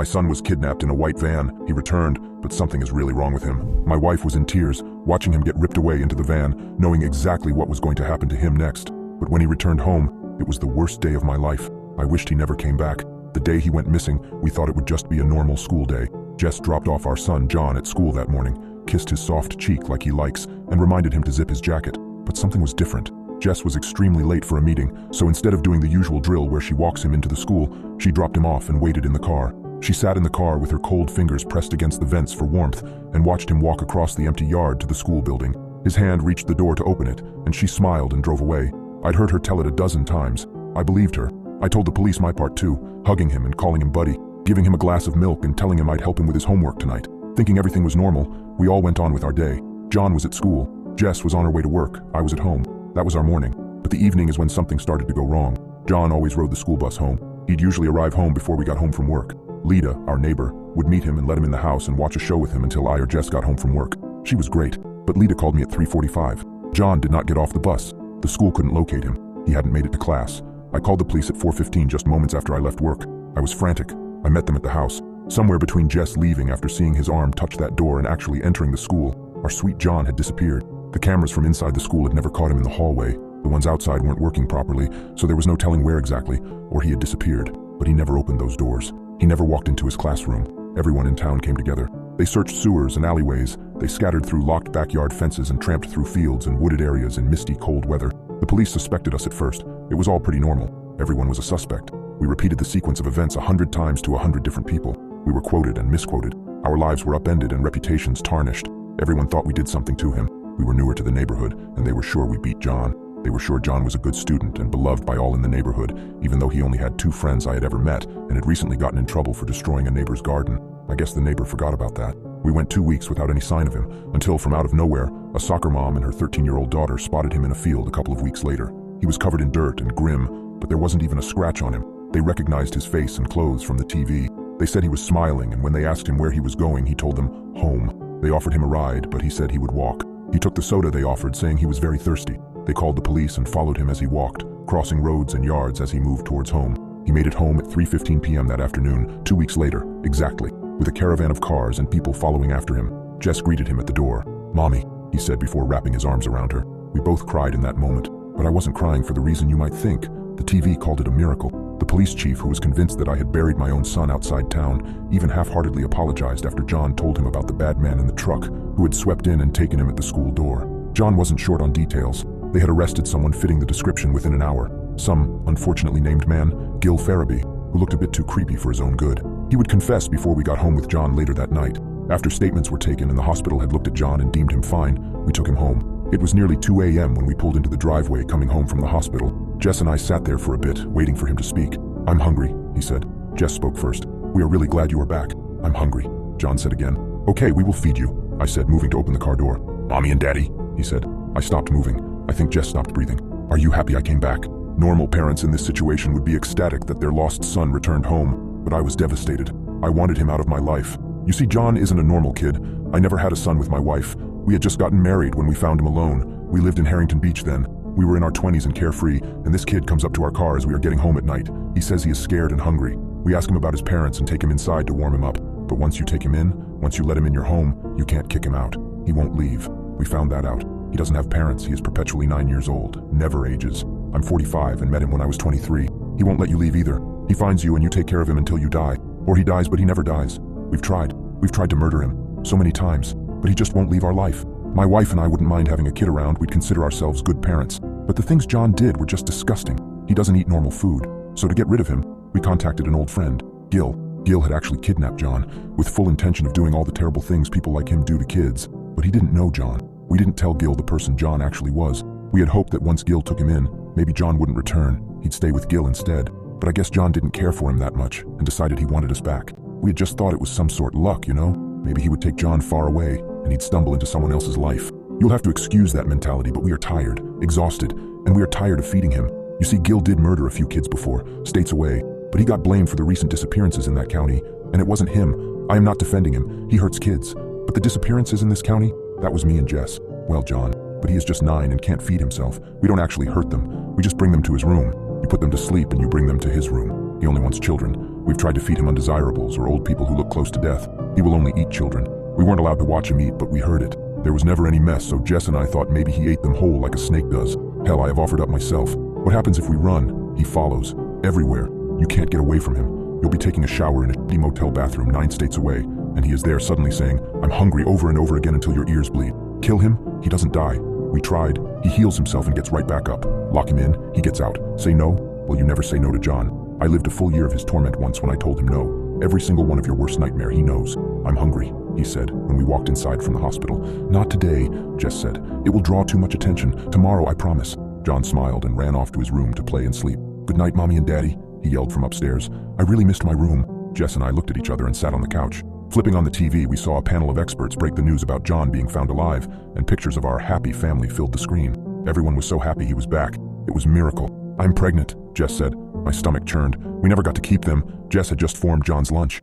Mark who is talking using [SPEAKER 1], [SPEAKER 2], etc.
[SPEAKER 1] My son was kidnapped in a white van. He returned, but something is really wrong with him. My wife was in tears, watching him get ripped away into the van, knowing exactly what was going to happen to him next. But when he returned home, it was the worst day of my life. I wished he never came back. The day he went missing, we thought it would just be a normal school day. Jess dropped off our son, John, at school that morning, kissed his soft cheek like he likes, and reminded him to zip his jacket. But something was different. Jess was extremely late for a meeting, so instead of doing the usual drill where she walks him into the school, she dropped him off and waited in the car. She sat in the car with her cold fingers pressed against the vents for warmth and watched him walk across the empty yard to the school building. His hand reached the door to open it, and she smiled and drove away. I'd heard her tell it a dozen times. I believed her. I told the police my part too, hugging him and calling him buddy, giving him a glass of milk and telling him I'd help him with his homework tonight. Thinking everything was normal, we all went on with our day. John was at school. Jess was on her way to work. I was at home. That was our morning. But the evening is when something started to go wrong. John always rode the school bus home. He'd usually arrive home before we got home from work. Lita, our neighbor, would meet him and let him in the house and watch a show with him until I or Jess got home from work. She was great, but Lita called me at 3:45. John did not get off the bus. The school couldn't locate him. He hadn't made it to class. I called the police at 4:15 just moments after I left work. I was frantic. I met them at the house. Somewhere between Jess leaving after seeing his arm touch that door and actually entering the school, our sweet John had disappeared. The cameras from inside the school had never caught him in the hallway. The ones outside weren't working properly, so there was no telling where exactly, or he had disappeared. But he never opened those doors. He never walked into his classroom. Everyone in town came together. They searched sewers and alleyways. They scattered through locked backyard fences and tramped through fields and wooded areas in misty, cold weather. The police suspected us at first. It was all pretty normal. Everyone was a suspect. We repeated the sequence of events 100 times to 100 different people. We were quoted and misquoted. Our lives were upended and reputations tarnished. Everyone thought we did something to him. We were newer to the neighborhood, and they were sure we beat John. They were sure John was a good student and beloved by all in the neighborhood, even though he only had 2 friends I had ever met and had recently gotten in trouble for destroying a neighbor's garden. I guess the neighbor forgot about that. We went 2 weeks without any sign of him, until from out of nowhere, a soccer mom and her 13-year-old daughter spotted him in a field a couple of weeks later. He was covered in dirt and grim, but there wasn't even a scratch on him. They recognized his face and clothes from the TV. They said he was smiling, and when they asked him where he was going, he told them, home. They offered him a ride, but he said he would walk. He took the soda they offered, saying he was very thirsty. They called the police and followed him as he walked, crossing roads and yards as he moved towards home. He made it home at 3:15 p.m. that afternoon, 2 weeks later, exactly, with a caravan of cars and people following after him. Jess greeted him at the door. "Mommy," he said before wrapping his arms around her. We both cried in that moment, but I wasn't crying for the reason you might think. The TV called it a miracle. The police chief, who was convinced that I had buried my own son outside town, even half-heartedly apologized after John told him about the bad man in the truck who had swept in and taken him at the school door. John wasn't short on details. They had arrested someone fitting the description within an hour. Some unfortunately named man, Gil Farabee, who looked a bit too creepy for his own good. He would confess before we got home with John later that night. After statements were taken and the hospital had looked at John and deemed him fine, we took him home. It was nearly 2 a.m. when we pulled into the driveway coming home from the hospital. Jess and I sat there for a bit, waiting for him to speak. "I'm hungry," he said. Jess spoke first. "We are really glad you are back." "I'm hungry," John said again. "Okay, we will feed you," I said, moving to open the car door. "Mommy and Daddy," he said. I stopped moving. I think Jess stopped breathing. "Are you happy I came back?" Normal parents in this situation would be ecstatic that their lost son returned home, but I was devastated. I wanted him out of my life. You see, John isn't a normal kid. I never had a son with my wife. We had just gotten married when we found him alone. We lived in Harrington Beach then. We were in our 20s and carefree, and this kid comes up to our car as we are getting home at night. He says he is scared and hungry. We ask him about his parents and take him inside to warm him up. But once you take him in, once you let him in your home, you can't kick him out. He won't leave. We found that out. He doesn't have parents. He is perpetually 9 years old, never ages. I'm 45 and met him when I was 23. He won't let you leave either. He finds you and you take care of him until you die. Or he dies, but he never dies. We've tried. We've tried to murder him so many times, but he just won't leave our life. My wife and I wouldn't mind having a kid around. We'd consider ourselves good parents. But the things John did were just disgusting. He doesn't eat normal food. So to get rid of him, we contacted an old friend, Gil. Gil had actually kidnapped John, with full intention of doing all the terrible things people like him do to kids. But he didn't know John. We didn't tell Gil the person John actually was. We had hoped that once Gil took him in, maybe John wouldn't return. He'd stay with Gil instead. But I guess John didn't care for him that much and decided he wanted us back. We had just thought it was some sort of luck, you know? Maybe he would take John far away and he'd stumble into someone else's life. You'll have to excuse that mentality, but we are tired, exhausted, and we are tired of feeding him. You see, Gil did murder a few kids before, states away, but he got blamed for the recent disappearances in that county, and it wasn't him. I am not defending him. He hurts kids. But the disappearances in this county, that was me and Jess. Well, John, but he is just 9 and can't feed himself. We don't actually hurt them. We just bring them to his room. You put them to sleep and you bring them to his room. He only wants children. We've tried to feed him undesirables or old people who look close to death. He will only eat children. We weren't allowed to watch him eat, but we heard it. There was never any mess, so Jess and I thought maybe he ate them whole like a snake does. Hell, I have offered up myself. What happens if we run? He follows. Everywhere. You can't get away from him. You'll be taking a shower in a shitty motel bathroom 9 states away, and he is there suddenly saying, "I'm hungry," over and over again until your ears bleed. Kill him? He doesn't die. We tried. He heals himself and gets right back up. Lock him in. He gets out. Say no? Well, you never say no to John. I lived a full year of his torment once when I told him no. Every single one of your worst nightmare, he knows. "I'm hungry," he said when we walked inside from the hospital. "Not today," Jess said. "It will draw too much attention. Tomorrow, I promise." John smiled and ran off to his room to play and sleep. "Good night, Mommy and Daddy," he yelled from upstairs. I really missed my room. Jess and I looked at each other and sat on the couch. Flipping on the TV, we saw a panel of experts break the news about John being found alive, and pictures of our happy family filled the screen. Everyone was so happy he was back. It was a miracle. "I'm pregnant," Jess said. My stomach churned. We never got to keep them. Jess had just formed John's lunch.